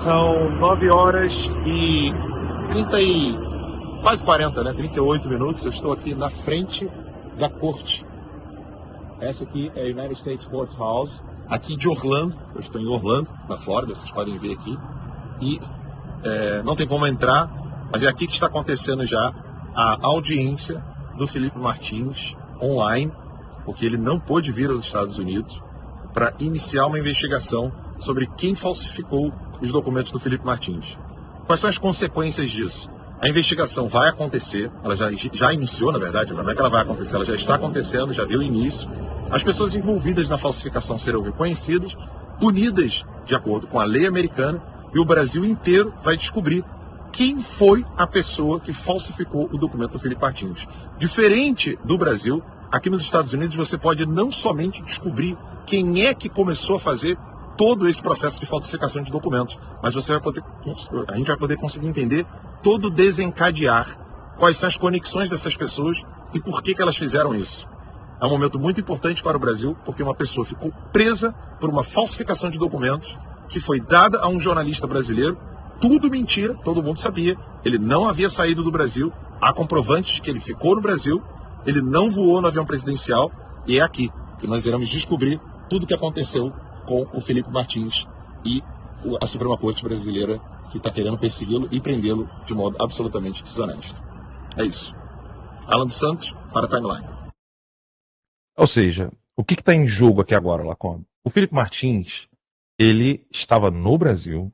São 9 horas e 30 e quase 40, né? 38 minutos. Eu estou aqui na frente da corte. Essa aqui é a United States Courthouse, aqui de Orlando. Eu estou em Orlando, na Flórida, vocês podem ver aqui. E não tem como entrar, mas é aqui que está acontecendo já a audiência do Felipe Martins online, porque ele não pôde vir aos Estados Unidos para iniciar uma investigação sobre quem falsificou os documentos do Felipe Martins. Quais são as consequências disso? A investigação vai acontecer, ela já iniciou, na verdade, não é que ela vai acontecer, ela já está acontecendo, já deu início. As pessoas envolvidas na falsificação serão reconhecidas, punidas de acordo com a lei americana, e o Brasil inteiro vai descobrir quem foi a pessoa que falsificou o documento do Felipe Martins. Diferente do Brasil, aqui nos Estados Unidos você pode não somente descobrir quem é que começou a fazer todo esse processo de falsificação de documentos, mas a gente vai poder conseguir entender todo o desencadear, quais são as conexões dessas pessoas e por que elas fizeram isso. É um momento muito importante para o Brasil, porque uma pessoa ficou presa por uma falsificação de documentos que foi dada a um jornalista brasileiro, tudo mentira, todo mundo sabia, ele não havia saído do Brasil, há comprovantes de que ele ficou no Brasil, ele não voou no avião presidencial, e é aqui que nós iremos descobrir tudo o que aconteceu com o Felipe Martins e a Suprema Corte brasileira, que está querendo persegui-lo e prendê-lo de modo absolutamente desonesto. É isso. Alan dos Santos, para a Timeline. Ou seja, o que está em jogo aqui agora, Lacombe? O Felipe Martins, ele estava no Brasil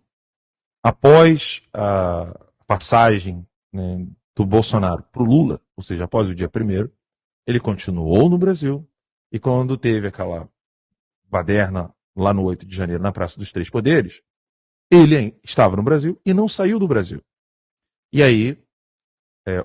após a passagem, né, do Bolsonaro para o Lula, ou seja, após o dia 1º, ele continuou no Brasil, e quando teve aquela baderna lá no 8 de janeiro, na Praça dos Três Poderes, ele estava no Brasil e não saiu do Brasil. E aí,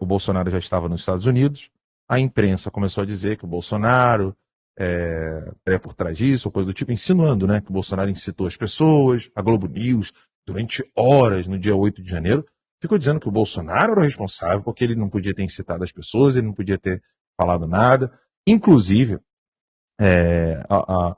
o Bolsonaro já estava nos Estados Unidos, a imprensa começou a dizer que o Bolsonaro é por trás disso, ou coisa do tipo, insinuando, né, que o Bolsonaro incitou as pessoas. A Globo News, durante horas, no dia 8 de janeiro, ficou dizendo que o Bolsonaro era o responsável, porque ele não podia ter incitado as pessoas, ele não podia ter falado nada. Inclusive,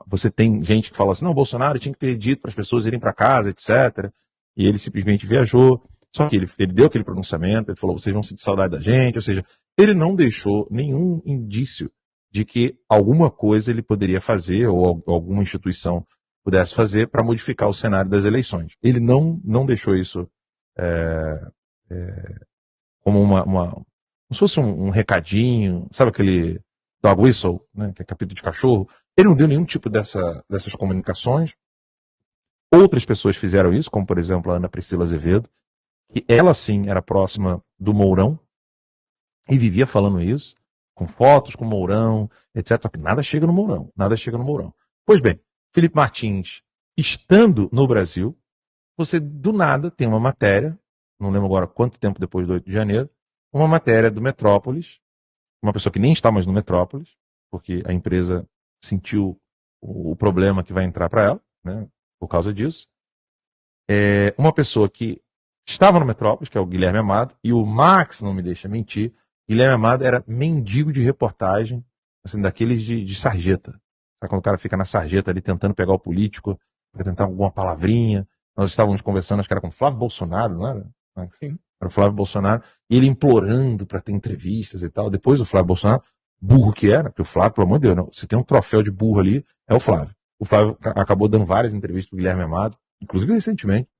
você tem gente que fala assim, não, o Bolsonaro tinha que ter dito para as pessoas irem para casa, etc. E ele simplesmente viajou. Só que ele deu aquele pronunciamento, ele falou, vocês vão sentir saudade da gente, ou seja, ele não deixou nenhum indício de que alguma coisa ele poderia fazer, ou alguma instituição pudesse fazer para modificar o cenário das eleições. Ele não deixou isso como como se fosse um recadinho, sabe aquele dog whistle, né, que é capítulo de cachorro. Ele não deu nenhum tipo dessas comunicações. Outras pessoas fizeram isso, como por exemplo a Ana Priscila Azevedo, que ela sim era próxima do Mourão e vivia falando isso, com fotos com o Mourão, etc. Só que nada chega no Mourão, nada chega no Mourão. Pois bem, Felipe Martins, estando no Brasil, você do nada tem uma matéria, não lembro agora quanto tempo depois do 8 de janeiro, uma matéria do Metrópolis, uma pessoa que nem está mais no Metrópolis, porque a empresa sentiu o problema que vai entrar para ela, né, por causa disso. Uma pessoa que estava no Metrópolis, que é o Guilherme Amado, e o Max não me deixa mentir, Guilherme Amado era mendigo de reportagem, assim, daqueles de sarjeta. Sabe quando o cara fica na sarjeta ali tentando pegar o político, para tentar alguma palavrinha. Nós estávamos conversando, acho que era com o Flávio Bolsonaro, não era? Sim. Era o Flávio Bolsonaro, e ele implorando para ter entrevistas e tal. Depois o Flávio Bolsonaro, burro que era, porque o Flávio, pelo amor de Deus, não, se tem um troféu de burro ali, é o Flávio. O Flávio acabou dando várias entrevistas para o Guilherme Amado, inclusive recentemente.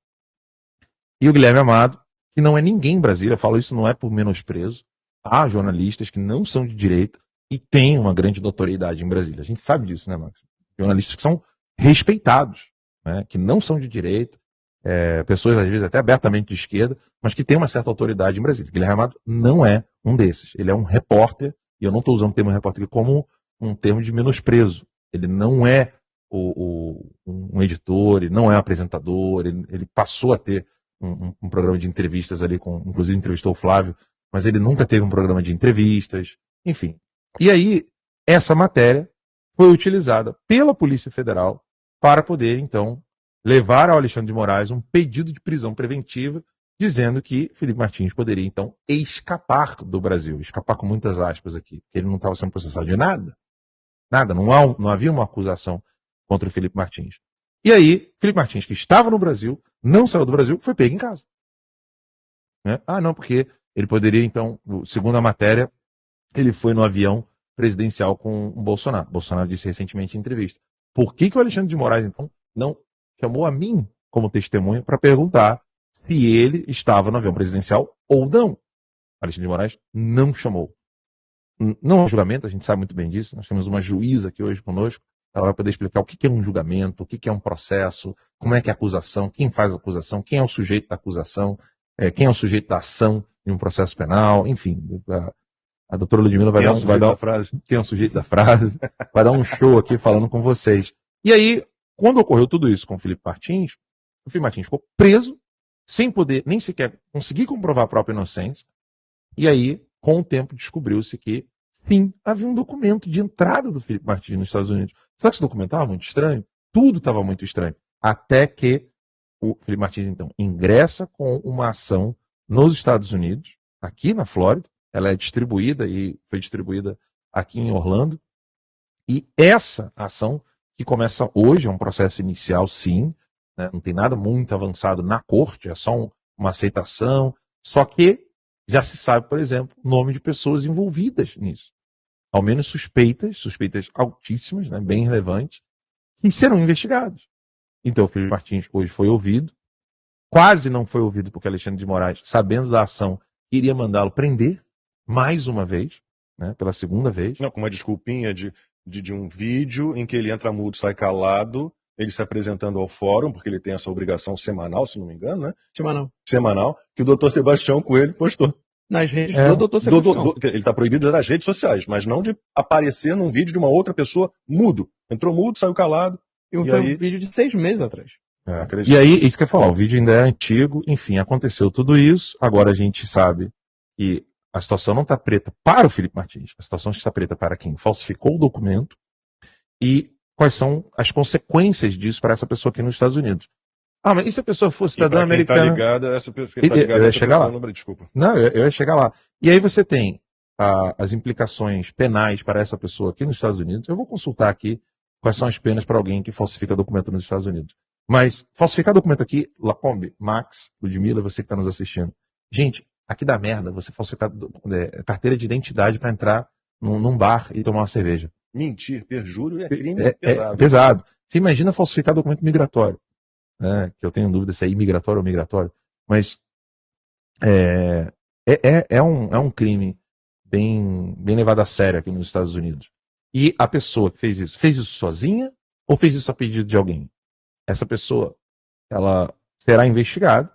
E o Guilherme Amado, que não é ninguém em Brasília, eu falo isso não é por menosprezo, há jornalistas que não são de direita e têm uma grande notoriedade em Brasília. A gente sabe disso, né, Max? Jornalistas que são respeitados, né, que não são de direita, pessoas às vezes até abertamente de esquerda, mas que têm uma certa autoridade em Brasília. Guilherme Amado não é um desses. Ele é um repórter, e eu não estou usando o termo repórter aqui como um termo de menosprezo. Ele não é um editor, ele não é um apresentador, ele passou a ter um programa de entrevistas ali, inclusive entrevistou o Flávio, mas ele nunca teve um programa de entrevistas, enfim. E aí, essa matéria foi utilizada pela Polícia Federal para poder, então, levar ao Alexandre de Moraes um pedido de prisão preventiva, dizendo que Felipe Martins poderia, então, escapar do Brasil. Escapar com muitas aspas aqui, porque ele não estava sendo processado de nada. Nada, não havia uma acusação contra o Felipe Martins. E aí, Felipe Martins, que estava no Brasil, não saiu do Brasil, foi pego em casa. Né? Ah, não, porque ele poderia, então, segundo a matéria, ele foi no avião presidencial com o Bolsonaro. Bolsonaro disse recentemente em entrevista. Por que o Alexandre de Moraes, então, não chamou a mim como testemunha para perguntar se ele estava no avião presidencial ou não? Alexandre de Moraes não chamou. Não é um julgamento, a gente sabe muito bem disso. Nós temos uma juíza aqui hoje conosco. Ela vai poder explicar o que é um julgamento, o que é um processo, como é que é a acusação, quem faz a acusação, quem é o sujeito da acusação, quem é o sujeito da ação em um processo penal, enfim. A doutora Ludmila vai dar frase. Quem é o sujeito da frase? Vai dar um show aqui falando com vocês. E aí, quando ocorreu tudo isso com o Felipe Martins, o Felipe Martins ficou preso, sem poder nem sequer conseguir comprovar a própria inocência. E aí, com o tempo, descobriu-se que, sim, havia um documento de entrada do Felipe Martins nos Estados Unidos. Sabe que esse documento estava muito estranho? Tudo estava muito estranho. Até que o Felipe Martins, então, ingressa com uma ação nos Estados Unidos, aqui na Flórida. Ela é distribuída e foi distribuída aqui em Orlando. E essa ação, que começa hoje, é um processo inicial, sim, né? Não tem nada muito avançado na corte, é só uma aceitação. Só que já se sabe, por exemplo, o nome de pessoas envolvidas nisso. Ao menos suspeitas altíssimas, né, bem relevantes, que serão investigados. Então o Felipe Martins hoje foi ouvido, quase não foi ouvido porque Alexandre de Moraes, sabendo da ação, iria mandá-lo prender mais uma vez, né, pela segunda vez. Não, com uma desculpinha de um vídeo em que ele entra mudo, sai calado, ele se apresentando ao fórum, porque ele tem essa obrigação semanal, se não me engano, né? Semanal, que o doutor Sebastião Coelho postou. Nas redes do doutor Sebastião. Ele está proibido das redes sociais, mas não de aparecer num vídeo de uma outra pessoa mudo. Entrou mudo, saiu calado. Foi um vídeo de 6 meses atrás. E aí, isso que eu ia falar, o vídeo ainda é antigo, enfim, aconteceu tudo isso, agora a gente sabe que a situação não está preta para o Felipe Martins, a situação está preta para quem falsificou o documento e quais são as consequências disso para essa pessoa aqui nos Estados Unidos. Ah, mas e se a pessoa for cidadã americana? Tá ligada, essa pessoa, tá ligada, eu ia chegar lá. Desculpa. Não, eu ia chegar lá. E aí você tem as implicações penais para essa pessoa aqui nos Estados Unidos. Eu vou consultar aqui quais são as penas para alguém que falsifica documento nos Estados Unidos. Mas falsificar documento aqui, Lacombe, Max, Ludmila, você que está nos assistindo. Gente, aqui dá merda você falsificar carteira de identidade para entrar num bar e tomar uma cerveja. Mentir, perjúrio é crime pesado. É pesado. Você imagina falsificar documento migratório. Né, que eu tenho dúvida se é imigratório ou migratório, mas é um crime bem levado a sério aqui nos Estados Unidos. E a pessoa que fez isso sozinha ou fez isso a pedido de alguém? Essa pessoa, ela será investigada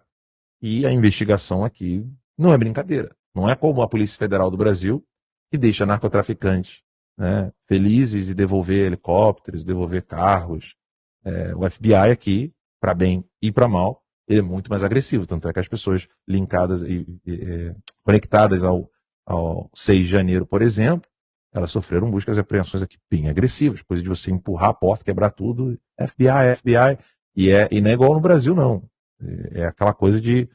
e a investigação aqui não é brincadeira. Não é como a Polícia Federal do Brasil, que deixa narcotraficantes, né, felizes e devolver helicópteros, devolver carros. O FBI aqui, para bem e para mal, ele é muito mais agressivo. Tanto é que as pessoas linkadas e conectadas ao 6 de janeiro, por exemplo, elas sofreram buscas e apreensões aqui bem agressivas, coisa de você empurrar a porta, quebrar tudo, FBI, e não é igual no Brasil, não. É aquela coisa de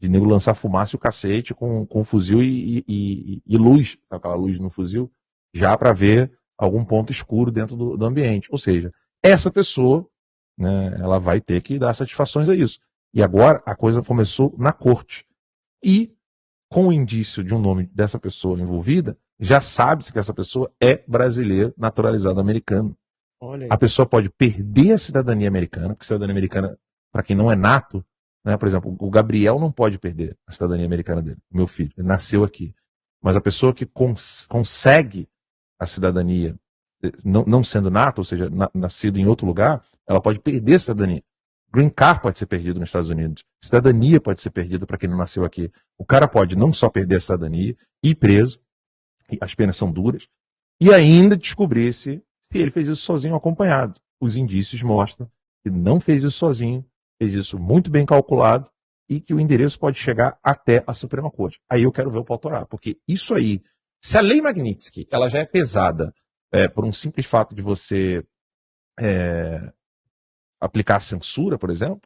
nego lançar fumaça e o cacete com fuzil e luz, sabe, aquela luz no fuzil, já para ver algum ponto escuro dentro do ambiente. Ou seja, essa pessoa, né, ela vai ter que dar satisfações a isso. E agora a coisa começou na corte. E, com o indício de um nome dessa pessoa envolvida, já sabe-se que essa pessoa é brasileiro naturalizado americano. Olha aí. A pessoa pode perder a cidadania americana, porque cidadania americana, para quem não é nato, né, por exemplo, o Gabriel não pode perder a cidadania americana dele, meu filho, ele nasceu aqui. Mas a pessoa que consegue a cidadania, não sendo nato, ou seja, nascido em outro lugar, ela pode perder a cidadania. Green Card pode ser perdido nos Estados Unidos. Cidadania pode ser perdida para quem não nasceu aqui. O cara pode não só perder a cidadania, ir preso, e as penas são duras, e ainda descobrir se ele fez isso sozinho ou acompanhado. Os indícios mostram que não fez isso sozinho, fez isso muito bem calculado, e que o endereço pode chegar até a Suprema Corte. Aí eu quero ver o pau torar, porque isso aí, se a lei Magnitsky ela já é pesada por um simples fato de você aplicar a censura, por exemplo,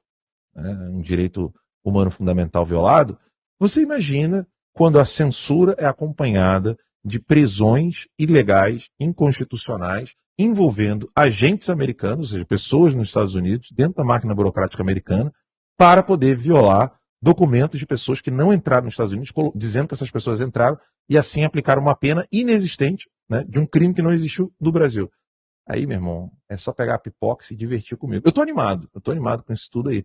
um direito humano fundamental violado, você imagina quando a censura é acompanhada de prisões ilegais, inconstitucionais, envolvendo agentes americanos, ou seja, pessoas nos Estados Unidos, dentro da máquina burocrática americana, para poder violar documentos de pessoas que não entraram nos Estados Unidos, dizendo que essas pessoas entraram e assim aplicaram uma pena inexistente, né, de um crime que não existiu no Brasil. Aí, meu irmão, é só pegar a pipoca e se divertir comigo. Eu tô animado com isso tudo aí.